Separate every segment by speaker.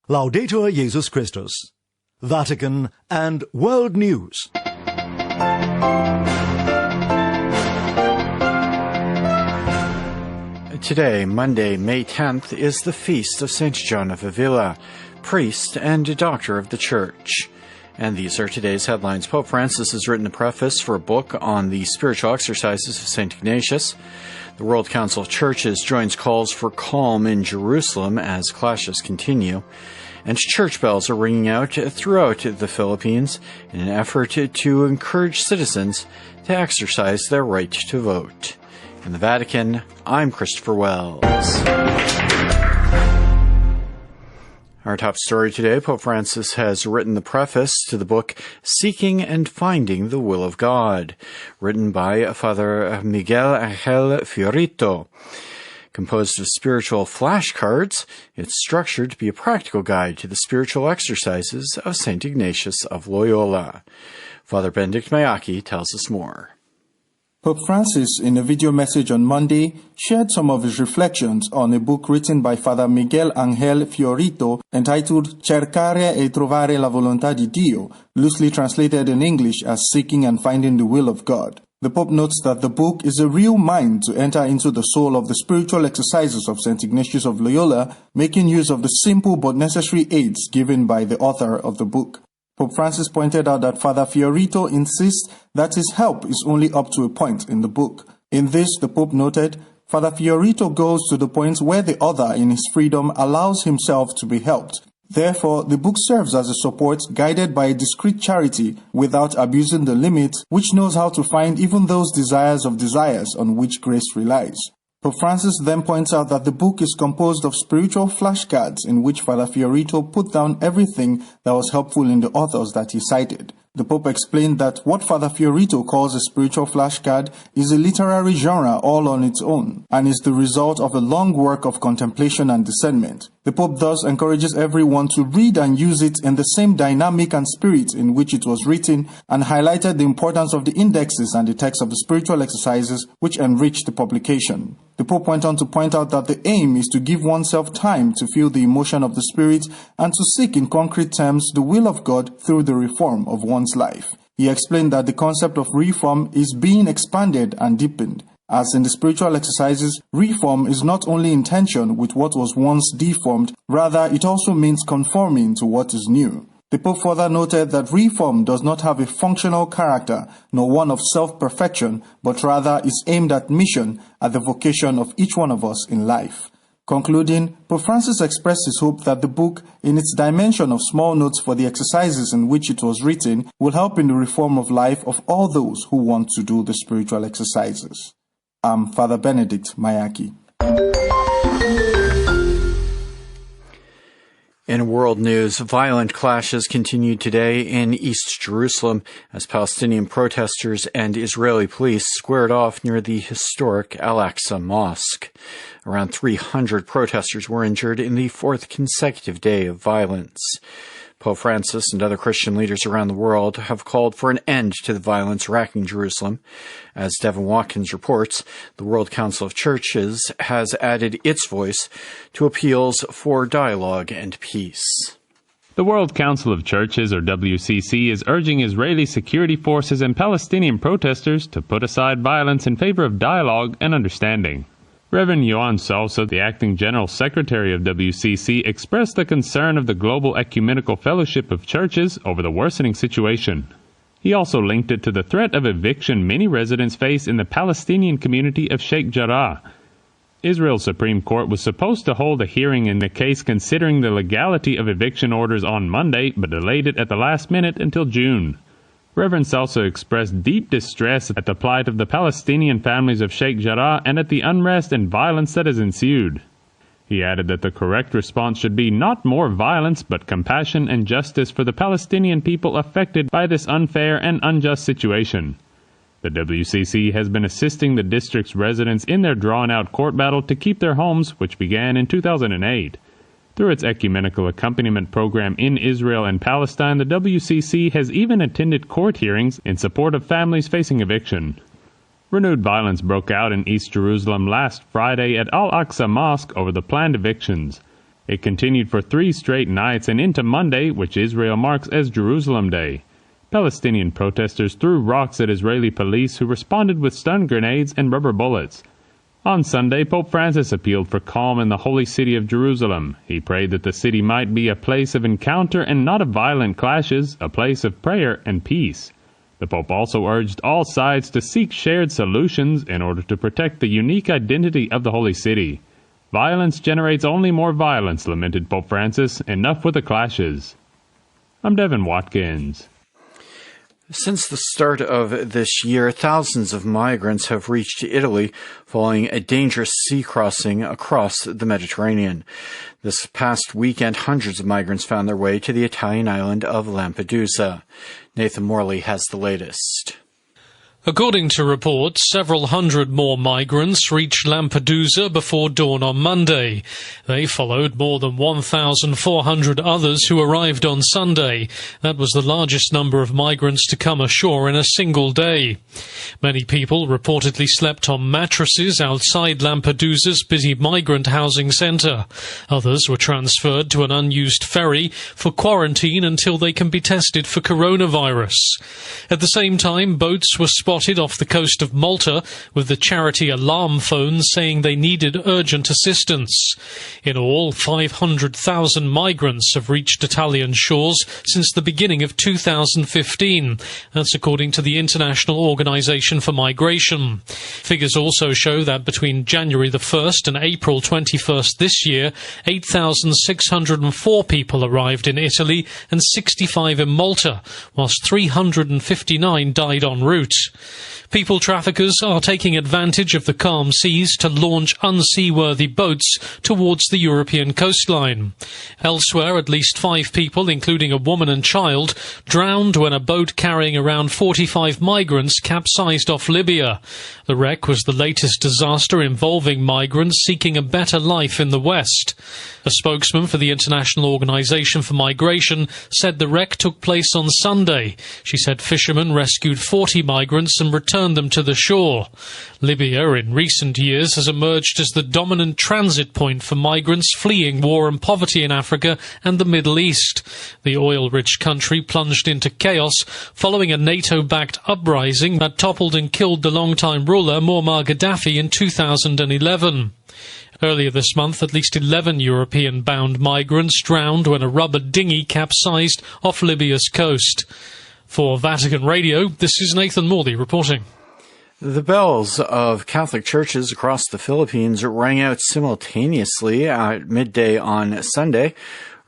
Speaker 1: Laudetur Jesus Christus. Vatican and World News.
Speaker 2: Today, Monday, May 10th, is the feast of St. John of Avila, priest and doctor of the Church. And these are today's headlines. Pope Francis has written a preface for a book on the spiritual exercises of St. Ignatius. The World Council of Churches joins calls for calm in Jerusalem as clashes continue. And church bells are ringing out throughout the Philippines in an effort to encourage citizens to exercise their right to vote. In the Vatican, I'm Christopher Wells. Our top story today, Pope Francis has written the preface to the book Seeking and Finding the Will of God, written by Father Miguel Angel Fiorito. Composed of spiritual flashcards, it's structured to be a practical guide to the spiritual exercises of St. Ignatius of Loyola. Father Benedict Mayaki tells us more.
Speaker 3: Pope Francis, in a video message on Monday, shared some of his reflections on a book written by Father Miguel Angel Fiorito entitled Cercare e trovare la volontà di Dio, loosely translated in English as Seeking and Finding the Will of God. The Pope notes that the book is a real mind to enter into the soul of the spiritual exercises of St. Ignatius of Loyola, making use of the simple but necessary aids given by the author of the book. Pope Francis pointed out that Father Fiorito insists that his help is only up to a point in the book. In this, the Pope noted, Father Fiorito goes to the point where the other in his freedom allows himself to be helped. Therefore, the book serves as a support guided by a discreet charity without abusing the limit, which knows how to find even those desires of desires on which grace relies. Pope Francis then points out that the book is composed of spiritual flashcards in which Father Fiorito put down everything that was helpful in the authors that he cited. The Pope explained that what Father Fiorito calls a spiritual flashcard is a literary genre all on its own, and is the result of a long work of contemplation and discernment. The Pope thus encourages everyone to read and use it in the same dynamic and spirit in which it was written, and highlighted the importance of the indexes and the text of the spiritual exercises which enrich the publication. The Pope went on to point out that the aim is to give oneself time to feel the emotion of the Spirit and to seek in concrete terms the will of God through the reform of one's life. He explained that the concept of reform is being expanded and deepened. As in the spiritual exercises, reform is not only in tension with what was once deformed, rather it also means conforming to what is new. The Pope further noted that reform does not have a functional character, nor one of self-perfection, but rather is aimed at mission, at the vocation of each one of us in life. Concluding, Pope Francis expressed his hope that the book, in its dimension of small notes for the exercises in which it was written, will help in the reform of life of all those who want to do the spiritual exercises. I'm Father Benedict Mayaki.
Speaker 2: In world news, violent clashes continued today in East Jerusalem as Palestinian protesters and Israeli police squared off near the historic Al-Aqsa Mosque. Around 300 protesters were injured in the fourth consecutive day of violence. Pope Francis and other Christian leaders around the world have called for an end to the violence racking Jerusalem. As Devin Watkins reports, the World Council of Churches has added its voice to appeals for dialogue and peace.
Speaker 4: The World Council of Churches, or WCC, is urging Israeli security forces and Palestinian protesters to put aside violence in favor of dialogue and understanding. Reverend Yohan Salsa, the acting General Secretary of WCC, expressed the concern of the Global Ecumenical Fellowship of Churches over the worsening situation. He also linked it to the threat of eviction many residents face in the Palestinian community of Sheikh Jarrah. Israel's Supreme Court was supposed to hold a hearing in the case considering the legality of eviction orders on Monday, but delayed it at the last minute until June. Reverend Salsa expressed deep distress at the plight of the Palestinian families of Sheikh Jarrah and at the unrest and violence that has ensued. He added that the correct response should be not more violence, but compassion and justice for the Palestinian people affected by this unfair and unjust situation. The WCC has been assisting the district's residents in their drawn-out court battle to keep their homes, which began in 2008. Through its ecumenical accompaniment program in Israel and Palestine, the WCC has even attended court hearings in support of families facing eviction. Renewed violence broke out in East Jerusalem last Friday at Al-Aqsa Mosque over the planned evictions. It continued for 3 straight nights and into Monday, which Israel marks as Jerusalem Day. Palestinian protesters threw rocks at Israeli police, who responded with stun grenades and rubber bullets. On Sunday, Pope Francis appealed for calm in the holy city of Jerusalem. He prayed that the city might be a place of encounter and not of violent clashes, a place of prayer and peace. The Pope also urged all sides to seek shared solutions in order to protect the unique identity of the holy city. Violence generates only more violence, lamented Pope Francis. Enough with the clashes. I'm Devin Watkins.
Speaker 2: Since the start of this year, thousands of migrants have reached Italy following a dangerous sea crossing across the Mediterranean. This past weekend, hundreds of migrants found their way to the Italian island of Lampedusa. Nathan Morley has the latest.
Speaker 5: According to reports, several hundred more migrants reached Lampedusa before dawn on Monday. They followed more than 1,400 others who arrived on Sunday. That was the largest number of migrants to come ashore in a single day. Many people reportedly slept on mattresses outside Lampedusa's busy migrant housing centre. Others were transferred to an unused ferry for quarantine until they can be tested for coronavirus. At the same time, boats were spotted off the coast of Malta with the charity alarm phones saying they needed urgent assistance. In all, 500,000 migrants have reached Italian shores since the beginning of 2015. That's according to the International Organization for Migration. Figures also show that between January the 1st and April 21st this year, 8,604 people arrived in Italy and 65 in Malta, whilst 359 died en route. People traffickers are taking advantage of the calm seas to launch unseaworthy boats towards the European coastline. Elsewhere, at least 5 people, including a woman and child, drowned when a boat carrying around 45 migrants capsized off Libya. The wreck was the latest disaster involving migrants seeking a better life in the West. A spokesman for the International Organization for Migration said the wreck took place on Sunday. She said fishermen rescued 40 migrants and returned them to the shore. Libya, in recent years, has emerged as the dominant transit point for migrants fleeing war and poverty in Africa and the Middle East. The oil-rich country plunged into chaos following a NATO-backed uprising that toppled and killed the long-time ruler Muammar Gaddafi in 2011. Earlier this month, at least 11 European-bound migrants drowned when a rubber dinghy capsized off Libya's coast. For Vatican Radio, this is Nathan Morley reporting.
Speaker 2: The bells of Catholic churches across the Philippines rang out simultaneously at midday on Sunday,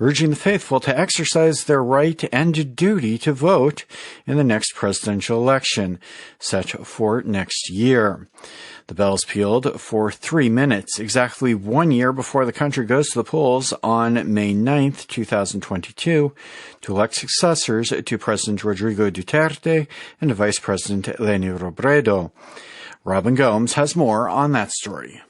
Speaker 2: urging the faithful to exercise their right and duty to vote in the next presidential election, set for next year. The bells pealed for 3 minutes, exactly 1 year before the country goes to the polls on May 9th, 2022, to elect successors to President Rodrigo Duterte and Vice President Leni Robredo. Robin Gomes has more on that story.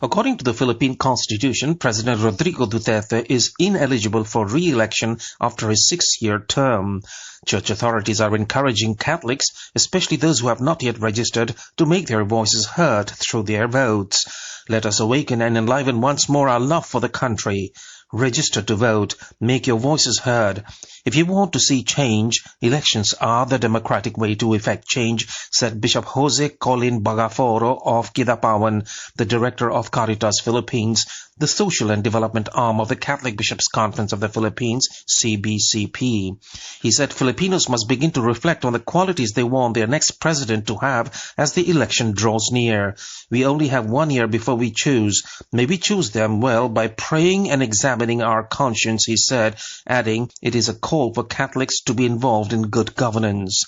Speaker 6: According to the Philippine Constitution, President Rodrigo Duterte is ineligible for re-election after his 6-year term. Church authorities are encouraging Catholics, especially those who have not yet registered, to make their voices heard through their votes. Let us awaken and enliven once more our love for the country. Register to vote. Make your voices heard. If you want to see change, elections are the democratic way to effect change, said Bishop Jose Colin Bagaforo of Kidapawan, the director of Caritas Philippines, the social and development arm of the Catholic Bishops' Conference of the Philippines, CBCP. He said Filipinos must begin to reflect on the qualities they want their next president to have as the election draws near. We only have 1 year before we choose. May we choose them well by praying and examining our conscience, he said, adding, it is a call for Catholics to be involved in good governance.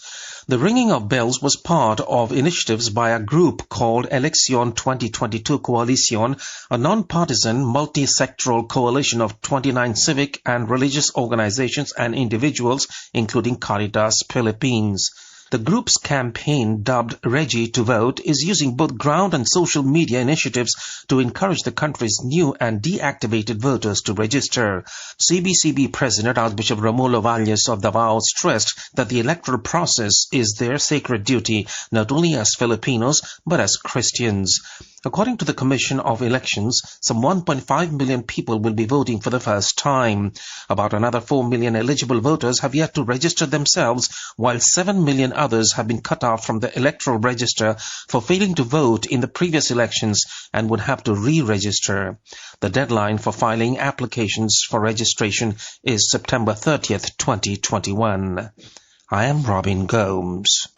Speaker 6: The ringing of bells was part of initiatives by a group called Elección 2022 Coalition, a non-partisan, multi-sectoral coalition of 29 civic and religious organizations and individuals, including Caritas Philippines. The group's campaign, dubbed Ready to Vote, is using both ground and social media initiatives to encourage the country's new and deactivated voters to register. CBCP President Archbishop Romulo Valles of Davao stressed that the electoral process is their sacred duty, not only as Filipinos, but as Christians. According to the Commission of Elections, some 1.5 million people will be voting for the first time. About another 4 million eligible voters have yet to register themselves, while 7 million others have been cut off from the electoral register for failing to vote in the previous elections and would have to re-register. The deadline for filing applications for registration is September 30th, 2021. I am Robin Gomes.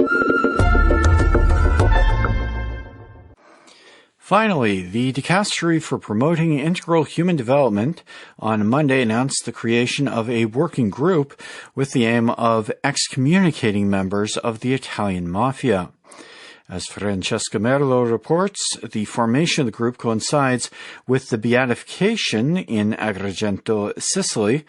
Speaker 2: Finally, the Dicastery for Promoting Integral Human Development on Monday announced the creation of a working group with the aim of excommunicating members of the Italian mafia. As Francesca Merlo reports, the formation of the group coincides with the beatification in Agrigento, Sicily,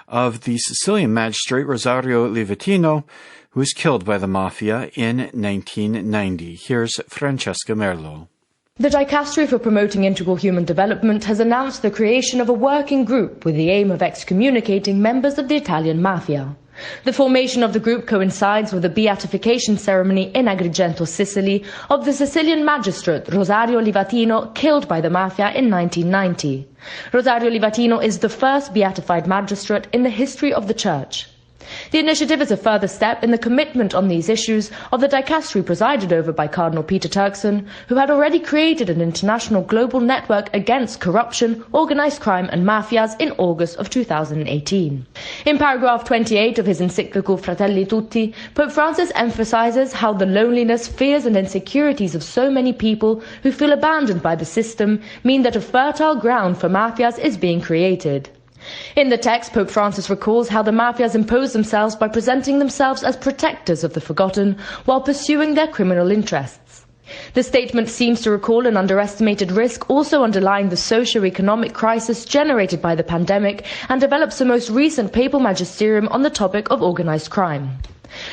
Speaker 2: of the Sicilian magistrate Rosario Livatino, who was killed by the mafia in 1990. Here's Francesca Merlo.
Speaker 7: The Dicastery for Promoting Integral Human Development has announced the creation of a working group with the aim of excommunicating members of the Italian mafia. The formation of the group coincides with the beatification ceremony in Agrigento, Sicily, of the Sicilian magistrate Rosario Livatino, killed by the mafia in 1990. Rosario Livatino is the first beatified magistrate in the history of the Church. The initiative is a further step in the commitment on these issues of the dicastery presided over by Cardinal Peter Turkson, who had already created an international global network against corruption, organised crime and mafias in August of 2018. In paragraph 28 of his encyclical Fratelli Tutti, Pope Francis emphasizes how the loneliness, fears and insecurities of so many people who feel abandoned by the system mean that a fertile ground for mafias is being created. In the text, Pope Francis recalls how the mafias impose themselves by presenting themselves as protectors of the forgotten while pursuing their criminal interests. The statement seems to recall an underestimated risk also underlying the socio-economic crisis generated by the pandemic and develops the most recent papal magisterium on the topic of organized crime.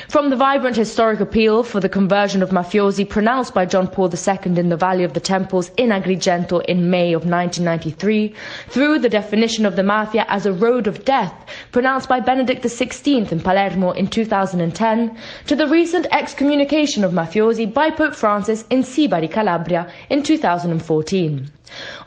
Speaker 7: From the vibrant historic appeal for the conversion of mafiosi pronounced by John Paul II in the Valley of the Temples in Agrigento in May of 1993, through the definition of the mafia as a road of death pronounced by Benedict XVI in Palermo in 2010, to the recent excommunication of mafiosi by Pope Francis in Sibari, Calabria in 2014.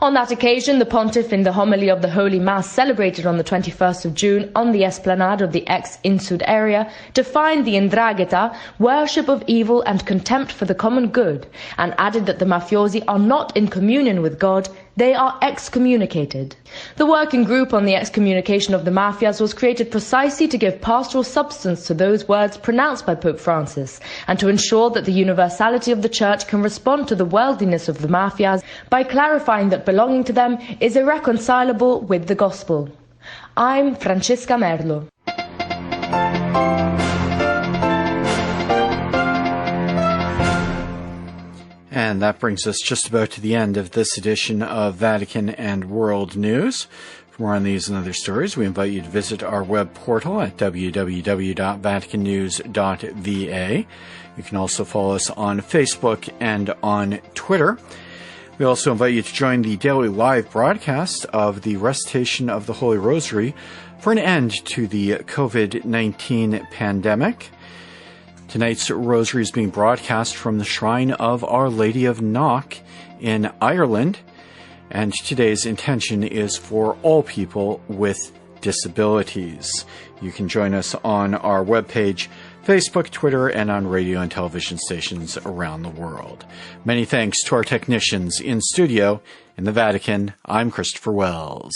Speaker 7: On that occasion, the pontiff, in the homily of the Holy Mass celebrated on the 21st of June on the esplanade of the ex-Insud area, defined the 'ndrangheta, worship of evil and contempt for the common good, and added that the mafiosi are not in communion with God, they are excommunicated. The working group on the excommunication of the mafias was created precisely to give pastoral substance to those words pronounced by Pope Francis, and to ensure that the universality of the Church can respond to the worldliness of the mafias by clarifying that belonging to them is irreconcilable with the Gospel. I'm Francesca Merlo.
Speaker 2: And that brings us just about to the end of this edition of Vatican and World News. For more on these and other stories, we invite you to visit our web portal at www.vaticannews.va. You can also follow us on Facebook and on Twitter. We also invite you to join the daily live broadcast of the recitation of the Holy Rosary for an end to the COVID-19 pandemic. Tonight's Rosary is being broadcast from the Shrine of Our Lady of Knock in Ireland, and today's intention is for all people with disabilities. You can join us on our webpage, Facebook, Twitter, and on radio and television stations around the world. Many thanks to our technicians in studio in the Vatican. I'm Christopher Wells.